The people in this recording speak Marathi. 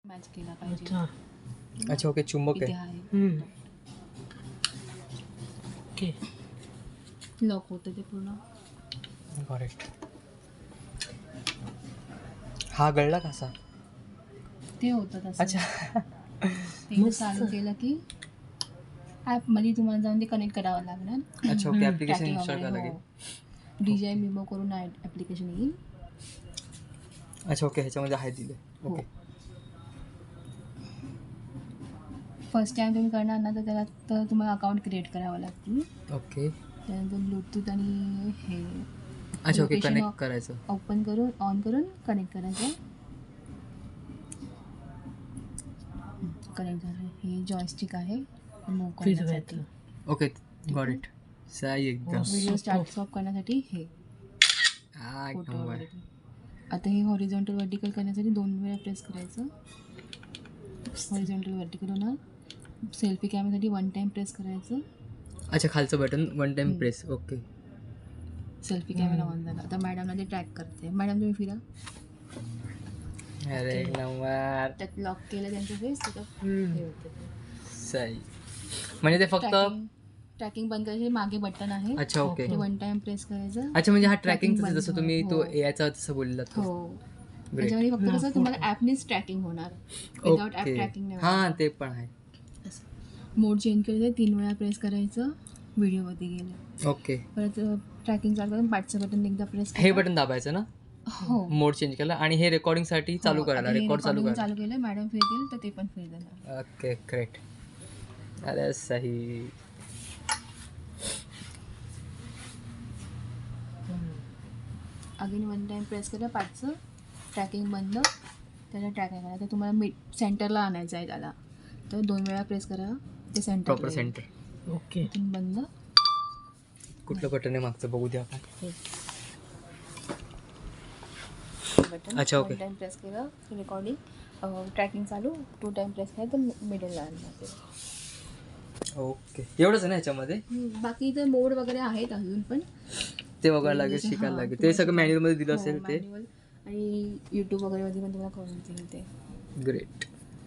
मॅच केला पाहिजे. अच्छा अच्छा ओके चुंबक इथे आहे. आहे ओके. लॉक होतं ते पूर्ण. करेक्ट. हा गळला कसा? ते होतं तसं. अच्छा ते चालू केलं की ॲप मध्ये तुम्हाला जाऊन ते कनेक्ट करावं लागणार. अच्छा ओके ॲप्लिकेशन Tracking इन्स्टॉल वगैरे, करावं हो. लागेल. DJI Mimo करून ॲप्लिकेशन येईल. अच्छा ओके ह्याच्यामध्ये आहे दिले. हो. ओके फर्स्ट टाइम तुम्ही करणार ना तर त्याला तर तुम्हाला अकाउंट क्रिएट करावं लागतील. ओके. त्यानंतर ब्लूटूथ आणि हे अच्छा ओके Location कनेक्ट करायचं. ओपन करून ऑन करून कनेक्ट करायचं. कनेक्ट झालं. हे जॉयस्टिक आहे मूव्ह करण्यासाठी. Okay got it. सही एकदम. व्हिडिओ स्टार्ट स्टॉप करण्यासाठी हे हा फोटो एकदम वगैरे ते. आता हे हॉरिझॉन्टल वर्टिकल करण्यासाठी 2 वेळा प्रेस करायचं. हॉरिझॉन्टल वर्टिकल होणार. सेल्फी कॅमेरासाठी 1 टाइम प्रेस करायचं. अच्छा खालचं button 1 time press. Okay. Selfie camera on झाला. आता मॅडमला ते ट्रॅक करते. मॅडम तुम्ही फिरा. अरे नंबर त्यात लॉक केलं त्यांचं फेस तर हे होतं. सही. म्हणजे ते फक्त ट्रॅकिंग बंद करायचे मागे बटन आहे. अच्छा ओके. ते 1 टाइम प्रेस करायचं. अच्छा म्हणजे हा Tracking ट्रॅकिंगचा बंद जसं तुम्ही हो. तो एआयचा जसं बोललात तो. हो. ग्रेट. त्याच्यामध्ये फक्त कसं तुम्हाला ॲपनीच ट्रॅकिंग होणार. विदाउट ॲप ओके ट्रॅकिंग नाही हां होणार. ते पण आहे. मोड चेंज केलं 3 वेळा प्रेस करायचं. व्हिडिओमध्ये गेलं. ओके. परत ट्रॅकिंग चालू करून पाठचं बटन एकदा प्रेस हे बटन दाबायचं ना. हो. मोड चेंज केला आणि हे रेकॉर्डिंगसाठी चालू हो, करायला आता हे रेकॉर्ड चालू recording करायला. चालू केलं. मॅडम फिरतील तर ते पण फिर देणार. Okay great. अरे सही. अगेन 1 टाइम प्रेस केलं पाठचं. ट्रॅकिंग बंद. त्याला ट्रॅकिंग करा. तर तुम्हाला सेंटरला आणायचं आहे त्याला. तर 2 वेळा प्रेस करा. ते सेंटर प्रॉपर सेंटर. ओके. बंद. कुठलं बटन आहे मागचं बघू द्या आपण. बटन अच्छा, ओके. 1 टाइम प्रेस केलं रेकॉर्डिंग ट्रॅकिंग चालू. 2 टाइम प्रेस केलं तर मिडलला आणणार. ओके एवढंच आहे ना ह्याच्यामध्ये. बाकी इथे मोड वगैरे आहेत अजून पण ते बघायला लागेल जसे- शिकायला हां, लागेल. ते तुम्हाला सगळं मॅन्युअल मध्ये दिलं हो, असेल ते. manual आणि यूट्यूब वगैरे मध्ये पण तुम्हाला कळून येईल ते. ग्रेट.